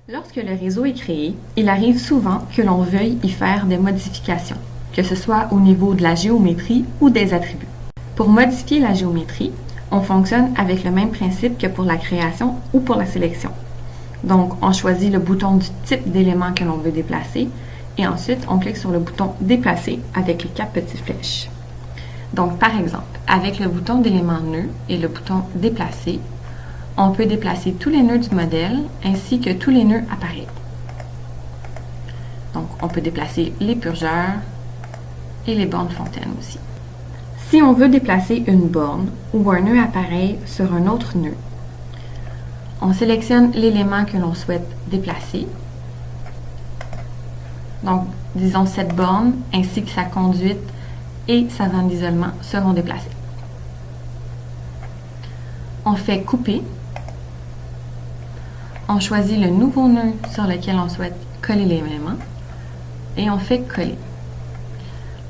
Lorsque le réseau est créé, il arrive souvent que l'on veuille y faire des modifications, que ce soit au niveau de la géométrie ou des attributs. Pour modifier la géométrie, on fonctionne avec le même principe que pour la création ou pour la sélection. Donc, on choisit le bouton du type d'élément que l'on veut déplacer et ensuite, on clique sur le bouton « Déplacer » avec les 4 petites flèches. Donc, par exemple, avec le bouton d'élément nœud et le bouton « Déplacer », on peut déplacer tous les nœuds du modèle ainsi que tous les nœuds appareils. Donc, on peut déplacer les purgeurs et les bornes fontaines aussi. Si on veut déplacer une borne ou un nœud appareil sur un autre nœud, on sélectionne l'élément que l'on souhaite déplacer. Donc, disons cette borne ainsi que sa conduite et sa vanne d'isolement seront déplacées. On fait couper. On choisit le nouveau nœud sur lequel on souhaite coller l'élément et on fait coller.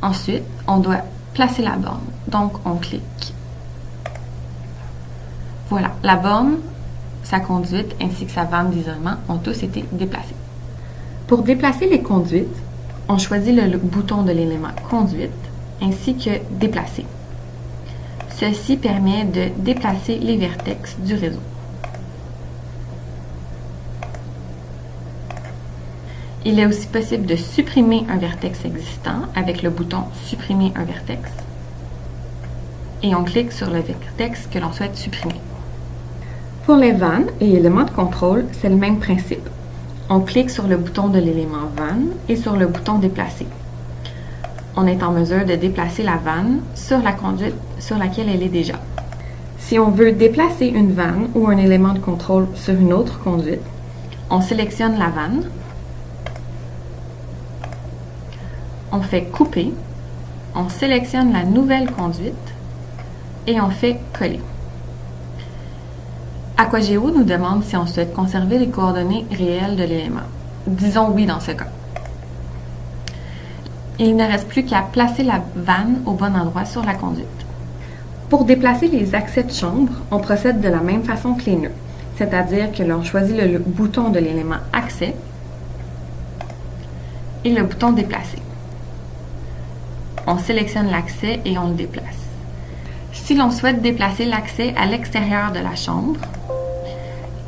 Ensuite, on doit placer la borne. Donc, on clique. Voilà, la borne, sa conduite ainsi que sa vanne d'isolement ont tous été déplacés. Pour déplacer les conduites, on choisit le bouton de l'élément conduite ainsi que déplacer. Ceci permet de déplacer les vertex du réseau. Il est aussi possible de supprimer un vertex existant avec le bouton « Supprimer un vertex » et on clique sur le vertex que l'on souhaite supprimer. Pour les vannes et éléments de contrôle, c'est le même principe. On clique sur le bouton de l'élément « Vanne » et sur le bouton « Déplacer ». On est en mesure de déplacer la vanne sur la conduite sur laquelle elle est déjà. Si on veut déplacer une vanne ou un élément de contrôle sur une autre conduite, on sélectionne la vanne. On fait couper, on sélectionne la nouvelle conduite et on fait coller. Aquageo nous demande si on souhaite conserver les coordonnées réelles de l'élément. Disons oui dans ce cas. Il ne reste plus qu'à placer la vanne au bon endroit sur la conduite. Pour déplacer les accès de chambre, on procède de la même façon que les nœuds, c'est-à-dire que l'on choisit le bouton de l'élément « Accès » et le bouton « Déplacer ». On sélectionne l'accès et on le déplace. Si l'on souhaite déplacer l'accès à l'extérieur de la chambre,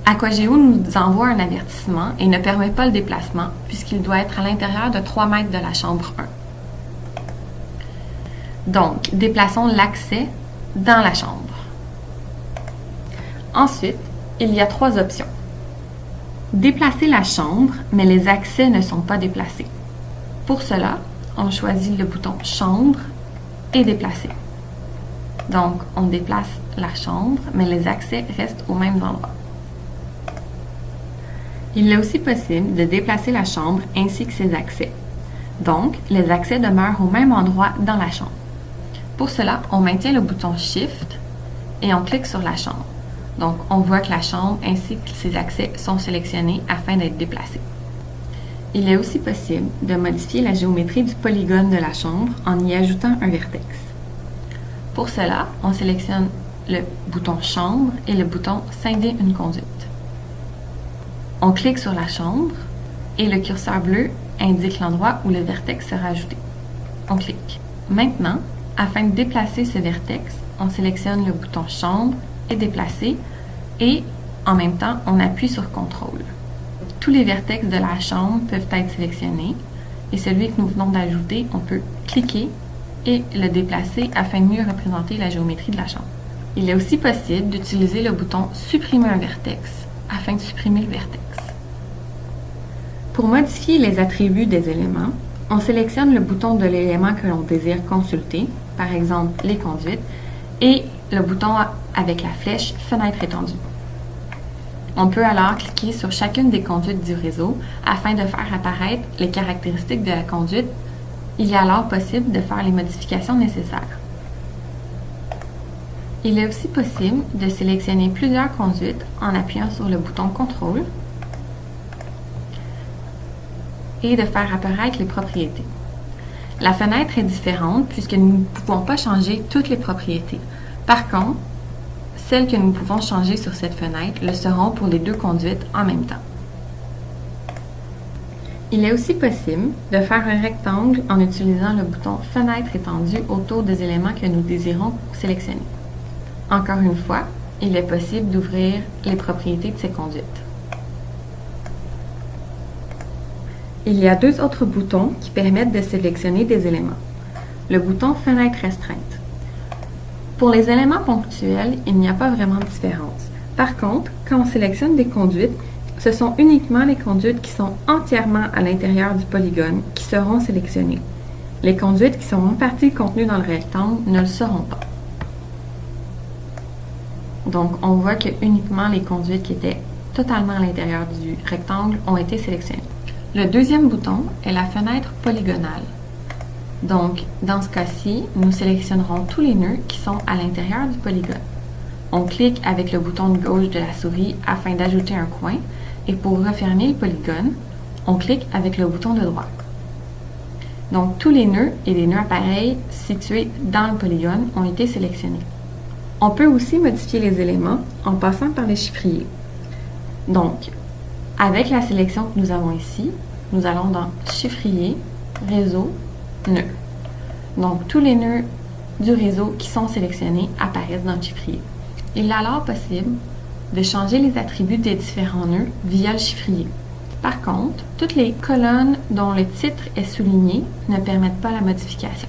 Aquageo nous envoie un avertissement et ne permet pas le déplacement puisqu'il doit être à l'intérieur de 3 mètres de la chambre 1. Donc, déplaçons l'accès dans la chambre. Ensuite, il y a 3 options. Déplacer la chambre, mais les accès ne sont pas déplacés. Pour cela, on choisit le bouton « Chambre » et « Déplacer ». Donc, on déplace la chambre, mais les accès restent au même endroit. Il est aussi possible de déplacer la chambre ainsi que ses accès. Donc, les accès demeurent au même endroit dans la chambre. Pour cela, on maintient le bouton « Shift » et on clique sur la chambre. Donc, on voit que la chambre ainsi que ses accès sont sélectionnés afin d'être déplacés. Il est aussi possible de modifier la géométrie du polygone de la chambre en y ajoutant un vertex. Pour cela, on sélectionne le bouton « Chambre » et le bouton « Scinder une conduite ». On clique sur la chambre et le curseur bleu indique l'endroit où le vertex sera ajouté. On clique. Maintenant, afin de déplacer ce vertex, on sélectionne le bouton « Chambre » et « Déplacer » et en même temps, on appuie sur « Contrôle ». Tous les vertex de la chambre peuvent être sélectionnés et celui que nous venons d'ajouter, on peut cliquer et le déplacer afin de mieux représenter la géométrie de la chambre. Il est aussi possible d'utiliser le bouton « Supprimer un vertex » afin de supprimer le vertex. Pour modifier les attributs des éléments, on sélectionne le bouton de l'élément que l'on désire consulter, par exemple les conduites, et le bouton avec la flèche « Fenêtre étendue ». On peut alors cliquer sur chacune des conduites du réseau afin de faire apparaître les caractéristiques de la conduite. Il est alors possible de faire les modifications nécessaires. Il est aussi possible de sélectionner plusieurs conduites en appuyant sur le bouton « Contrôle » et de faire apparaître les propriétés. La fenêtre est différente puisque nous ne pouvons pas changer toutes les propriétés. Par contre, celles que nous pouvons changer sur cette fenêtre le seront pour les 2 conduites en même temps. Il est aussi possible de faire un rectangle en utilisant le bouton Fenêtre étendue autour des éléments que nous désirons sélectionner. Encore une fois, il est possible d'ouvrir les propriétés de ces conduites. Il y a deux autres boutons qui permettent de sélectionner des éléments. Le bouton Fenêtre restreinte. Pour les éléments ponctuels, il n'y a pas vraiment de différence. Par contre, quand on sélectionne des conduites, ce sont uniquement les conduites qui sont entièrement à l'intérieur du polygone qui seront sélectionnées. Les conduites qui sont en partie contenues dans le rectangle ne le seront pas. Donc, on voit que uniquement les conduites qui étaient totalement à l'intérieur du rectangle ont été sélectionnées. Le deuxième bouton est la fenêtre polygonale. Donc, dans ce cas-ci, nous sélectionnerons tous les nœuds qui sont à l'intérieur du polygone. On clique avec le bouton de gauche de la souris afin d'ajouter un coin et pour refermer le polygone, on clique avec le bouton de droite. Donc, tous les nœuds et les nœuds appareils situés dans le polygone ont été sélectionnés. On peut aussi modifier les éléments en passant par les chiffriers. Donc, avec la sélection que nous avons ici, nous allons dans Chiffrier, Réseau, Nœuds. Donc, tous les nœuds du réseau qui sont sélectionnés apparaissent dans le chiffrier. Il est alors possible de changer les attributs des différents nœuds via le chiffrier. Par contre, toutes les colonnes dont le titre est souligné ne permettent pas la modification.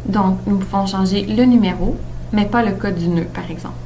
Donc, nous pouvons changer le numéro, mais pas le code du nœud, par exemple.